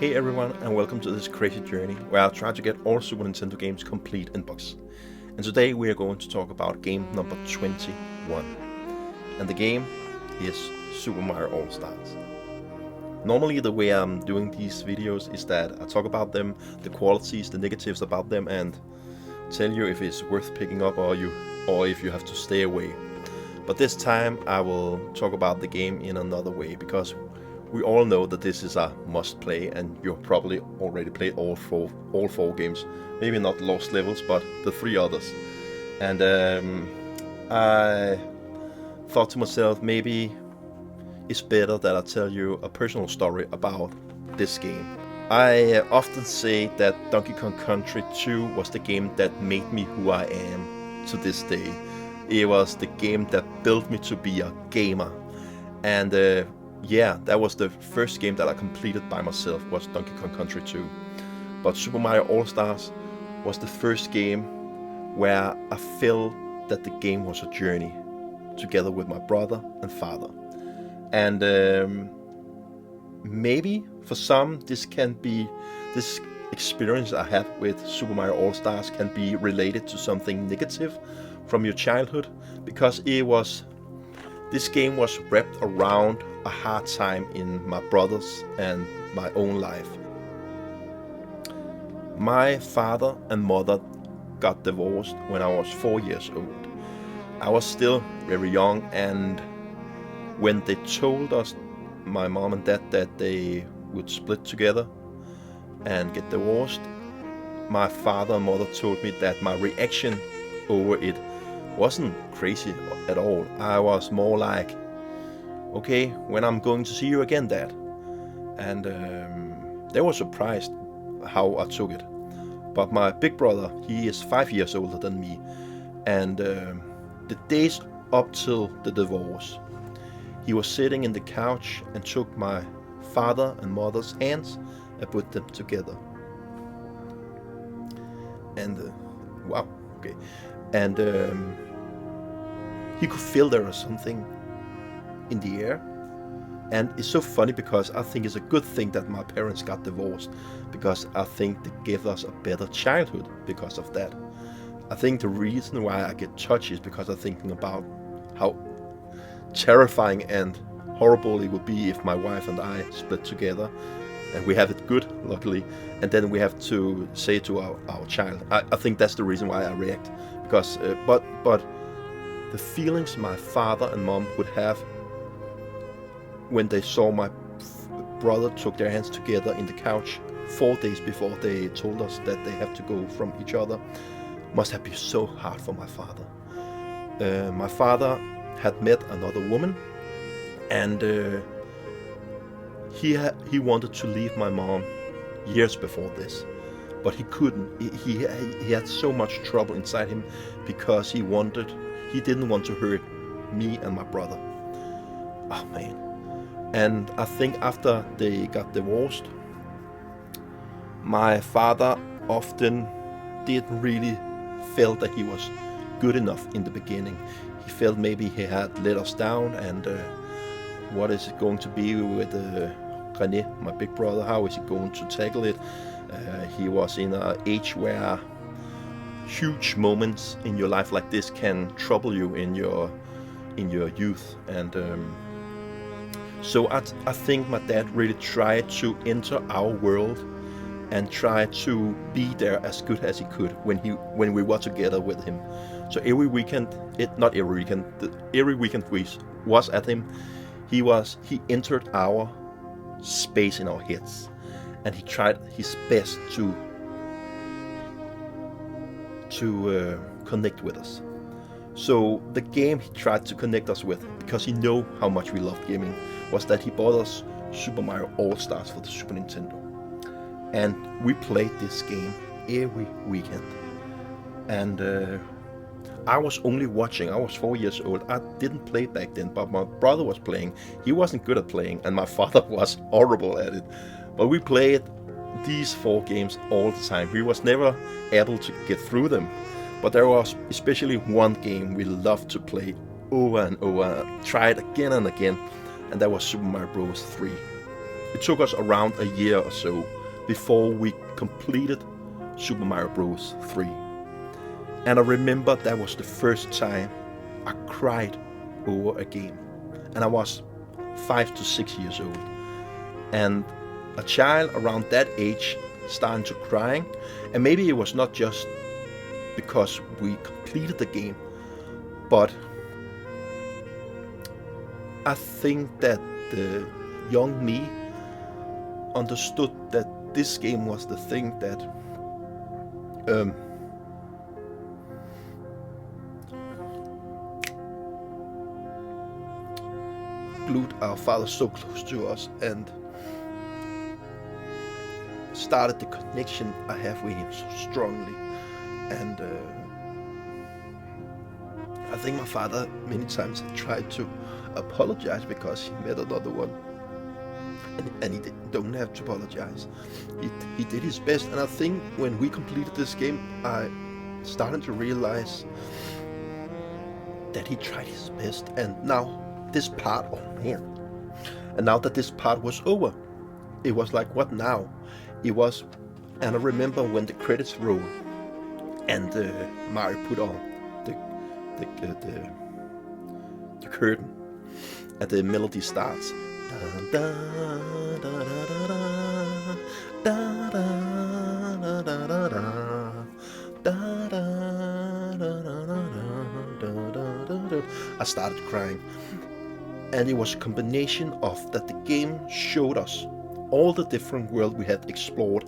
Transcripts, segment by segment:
Hey everyone, and welcome to this crazy journey where I'll try to get all Super Nintendo games complete in box. And today we are going to talk about game number 21. And the game is Super Mario All-Stars. Normally the way I'm doing these videos is that I talk about them, the qualities, the negatives about them, and tell you if it's worth picking up or if you have to stay away. But this time I will talk about the game in another way, because we all know that this is a must play, and you've probably already played all four games. Maybe not Lost Levels, but the 3 others. And I thought to myself, maybe it's better that I tell you a personal story about this game. I often say that Donkey Kong Country 2 was the game that made me who I am to this day. It was the game that built me to be a gamer. And yeah, that was the first game that I completed by myself, was Donkey Kong Country 2. But Super Mario All-Stars was the first game where I felt that the game was a journey, together with my brother and father. And maybe for some this experience I had with Super Mario All-Stars can be related to something negative from your childhood, because this game was wrapped around a hard time in my brother's and my own life. My father and mother got divorced when I was 4 years old. I was still very young, and when they told us, my mom and dad, that they would split together and get divorced, my father and mother told me that my reaction over it wasn't crazy at all. I was more like, okay, when I'm going to see you again, Dad? And they were surprised how I took it. But my big brother, he is 5 years older than me, and the days up till the divorce, he was sitting in the couch and took my father and mother's hands and put them together. And wow, okay. And he could feel there was something in the air. And it's so funny, because I think it's a good thing that my parents got divorced, because I think they gave us a better childhood because of that. I think the reason why I get touchy is because I'm thinking about how terrifying and horrible it would be if my wife and I split together, and we have it good, luckily, and then we have to say to our child. I think that's the reason why I react, because but the feelings my father and mom would have when they saw my brother took their hands together in the couch 4 days before they told us that they have to go from each other must have been so hard for my father. My father had met another woman, and he wanted to leave my mom years before this, but he couldn't. He had so much trouble inside him, because he didn't want to hurt me and my brother. Oh man. And I think after they got divorced, my father often didn't really feel that he was good enough in the beginning. He felt maybe he had let us down, and what is it going to be with René, my big brother? How is he going to tackle it? He was in an age where huge moments in your life like this can trouble you in your youth, and so I think my dad really tried to enter our world and try to be there as good as he could when we were together with him. So every weekend we was at him, he entered our space in our heads, and he tried his best to connect with us. So the game he tried to connect us with, because he knew how much we loved gaming, was that he bought us Super Mario All-Stars for the Super Nintendo. And we played this game every weekend. And I was only watching. I was 4 years old. I didn't play back then, but my brother was playing. He wasn't good at playing, and my father was horrible at it. But we played these 4 games all the time. We was never able to get through them. But there was especially one game we loved to play over and over, try it again and again, and that was Super Mario Bros. 3. It took us around a year or so before we completed Super Mario Bros. 3. And I remember that was the first time I cried over a game. And I was 5 to 6 years old. And a child around that age starting to crying, and maybe it was not just because we completed the game, but I think that the young me understood that this game was the thing that glued our father so close to us and started the connection I have with him so strongly. And I think my father many times tried to apologize because he met another one, and he don't have to apologize. He did his best, and I think when we completed this game, I started to realize that he tried his best. And now this part, oh man, and now that this part was over, it was like, what now? It was, and I remember when the credits rolled and Mario put on the curtain and the melody starts. I started crying, and it was a combination of that the game showed us all the different worlds we had explored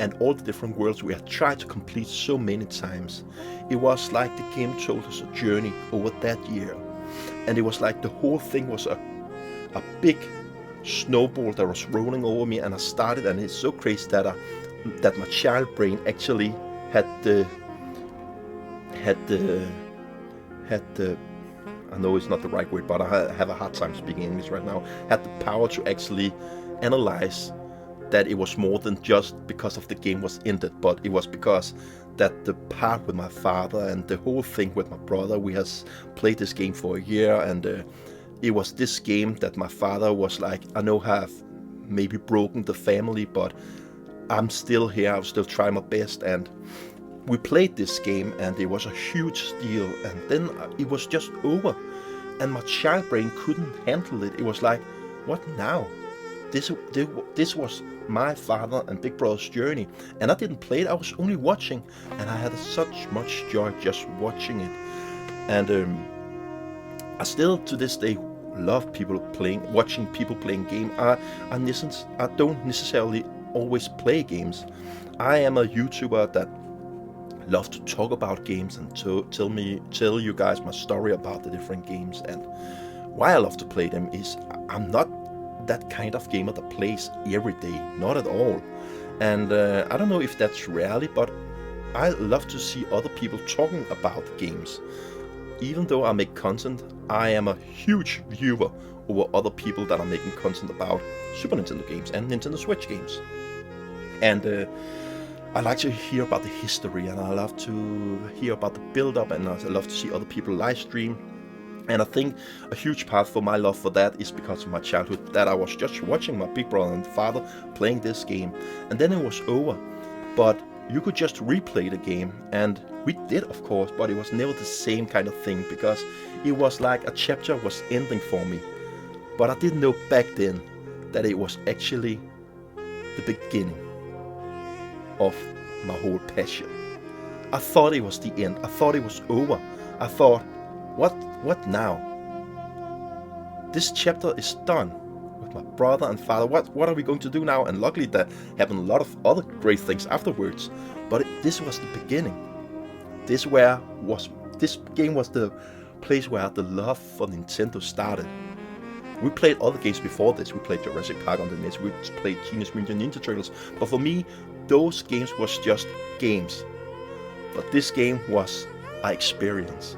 and all the different worlds we had tried to complete so many times. It was like the game told us a journey over that year, and it was like the whole thing was a big snowball that was rolling over me, and I started, and it's so crazy that my child brain actually had the I know it's not the right word, but I have a hard time speaking English right now, had the power to actually analyze that it was more than just because of the game was ended, but it was because that the part with my father and the whole thing with my brother, we has played this game for a year, and it was this game that my father was like, I know have maybe broken the family, but I'm still here, I'll still try my best. And we played this game, and it was a huge deal, and then it was just over, and my child brain couldn't handle it. It was like, what now? This was my father and Big Brother's journey, and I didn't play it, I was only watching, and I had such much joy just watching it. And I still to this day love watching people playing game. I don't necessarily always play games. I am a YouTuber that love to talk about games and to tell you guys my story about the different games. And why I love to play them is I'm not that kind of gamer that plays every day, not at all. And I don't know if that's rarely, but I love to see other people talking about games. Even though I make content, I am a huge viewer over other people that are making content about Super Nintendo games and Nintendo Switch games. And I like to hear about the history, and I love to hear about the build-up, and I love to see other people live stream. And I think a huge part for my love for that is because of my childhood, that I was just watching my big brother and father playing this game, and then it was over. But you could just replay the game, and we did, of course, but it was never the same kind of thing, because it was like a chapter was ending for me. But I didn't know back then that it was actually the beginning of my whole passion. I thought it was the end. I thought it was over. I thought, what now? This chapter is done with my brother and father. What are we going to do now? And luckily there happened a lot of other great things afterwards. But this was the beginning. This game was the place where the love for Nintendo started. We played other games before this. We played Jurassic Park on the NES. We played Teenage Mutant Ninja Turtles. But for me, those games was just games. But this game was an experience.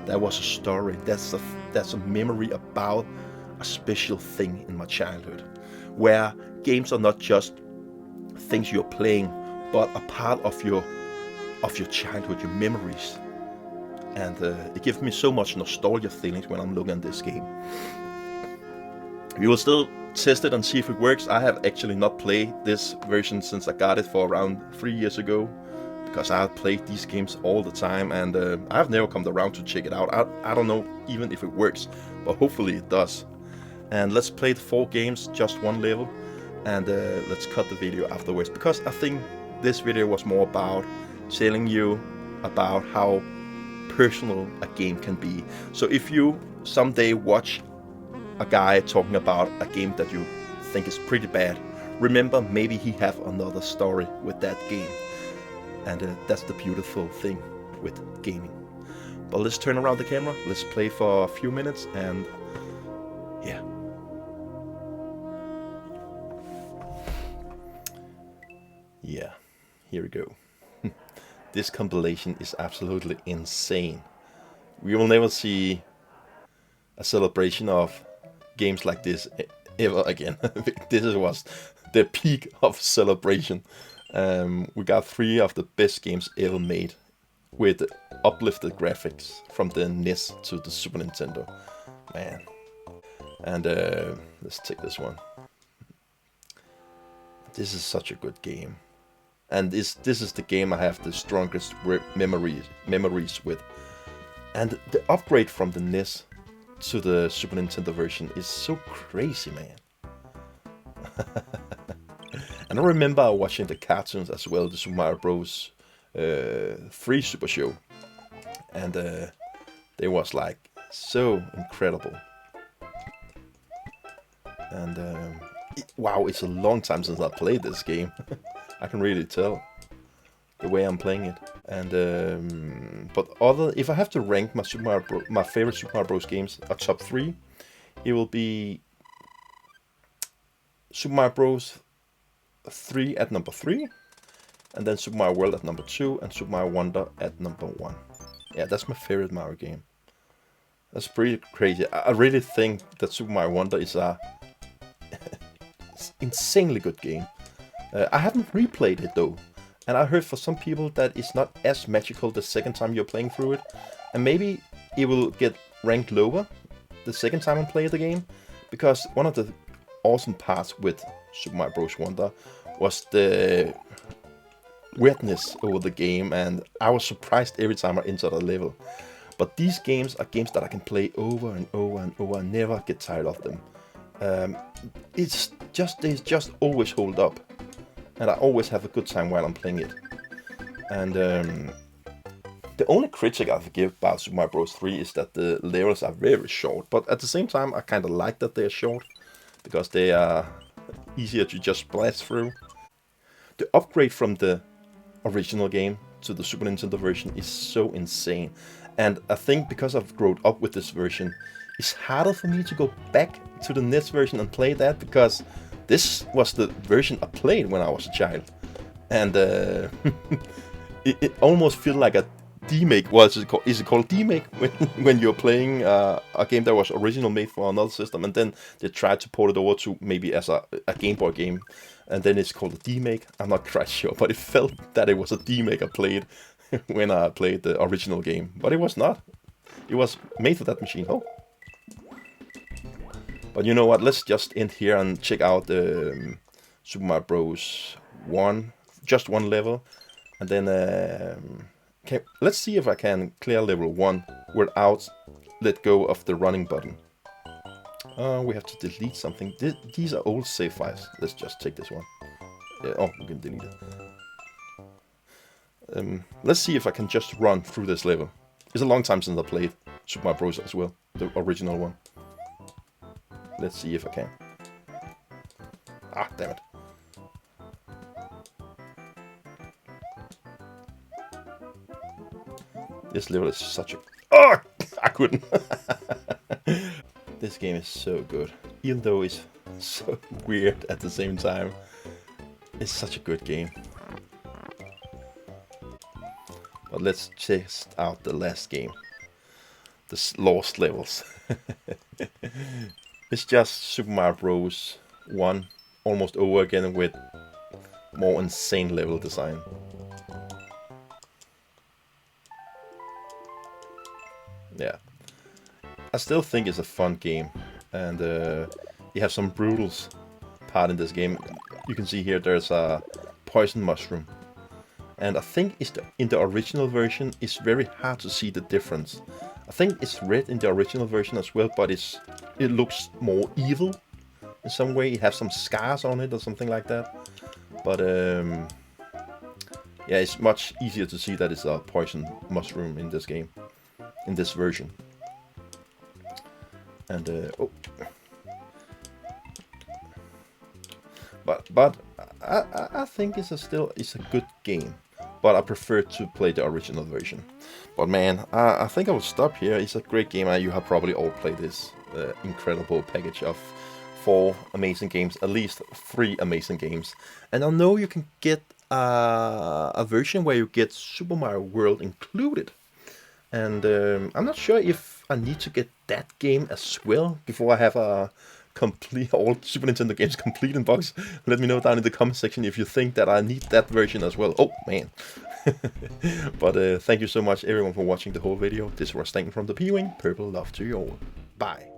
That was a story. That's a memory about a special thing in my childhood, where games are not just things you're playing, but a part of your childhood, your memories. And it gives me so much nostalgia feelings when I'm looking at this game. We will still test it and see if it works. I have actually not played this version since I got it for around 3 years ago, because I have played these games all the time, and I've never come around to check it out. I don't know even if it works, but hopefully it does. And let's play the 4 games, just one level, and let's cut the video afterwards, because I think this video was more about telling you about how personal a game can be. So if you someday watch a guy talking about a game that you think is pretty bad, remember, maybe he have another story with that game. And that's the beautiful thing with gaming. But let's turn around the camera, let's play for a few minutes, and yeah. Yeah, here we go. This compilation is absolutely insane. We will never see a celebration of games like this ever again. This was the peak of celebration. We got 3 of the best games ever made, with uplifted graphics from the NES to the Super Nintendo. Man. And let's take this one. This is such a good game. And this is the game I have the strongest memories with. And the upgrade from the NES to the Super Nintendo version is so crazy, man. And I remember watching the cartoons as well, the Super Mario Bros. 3 Super Show. And they was like so incredible. And wow, it's a long time since I played this game. I can really tell the way I'm playing it. And but if I have to rank my favorite Super Mario Bros. Games, a top 3, it will be Super Mario Bros. 3 at number 3, and then Super Mario World at number 2, and Super Mario Wonder at number 1. Yeah, that's my favorite Mario game. That's pretty crazy. I really think that Super Mario Wonder is a insanely good game. I haven't replayed it though, and I heard for some people that it's not as magical the second time you're playing through it, and maybe it will get ranked lower the second time I play the game, because one of the awesome parts with Super Mario Bros. Wonder was the weirdness over the game, and I was surprised every time I entered a level. But these games are games that I can play over and over and over and never get tired of them. They just always hold up, and I always have a good time while I'm playing it. And the only critic I give about Super Mario Bros. 3 is that the levels are very short, but at the same time I kind of like that they're short, because they are easier to just blast through. The upgrade from the original game to the Super Nintendo version is so insane, and I think because I've grown up with this version, it's harder for me to go back to the NES version and play that, because this was the version I played when I was a child, and it almost feels like a demake. Well, is it called demake when you're playing a game that was originally made for another system, and then they tried to port it over to maybe as a Game Boy game, and then it's called a demake? I'm not quite sure, but it felt that it was a demake I played when I played the original game, but it was not. It was made for that machine. Oh. But you know what? Let's just end here and check out Super Mario Bros. 1, just one level, and then let's see if I can clear level 1 without let go of the running button. We have to delete something. These are old save files. Let's just take this one. Yeah, oh, we can delete it. Let's see if I can just run through this level. It's a long time since I played Super Mario Bros. As well, the original one. Let's see if I can. Ah, damn it. This level is such a... Oh! I couldn't. This game is so good. Even though it's so weird at the same time. It's such a good game. But let's test out the last game. The lost levels. It's just Super Mario Bros. 1 almost over again with more insane level design. Yeah. I still think it's a fun game, and you have some brutal part in this game. You can see here there's a poison mushroom. And I think in the original version, it's very hard to see the difference. I think it's red in the original version as well, but it looks more evil in some way. It has some scars on it or something like that. But yeah, it's much easier to see that it's a poison mushroom in this game, in this version. And oh, but I think it's a good game. But I prefer to play the original version. But man, I think I will stop here. It's a great game, and you have probably all played this incredible package of 4 amazing games, at least 3 amazing games. And I know you can get a version where you get Super Mario World included. And I'm not sure if I need to get that game as well before I have a complete all Super Nintendo games complete in box. Let me know down in the comment section if you think that I need that version as well. Oh man. But thank you so much everyone for watching the whole video. This was Stanken from the P-Wing. Purple love to you all. Bye.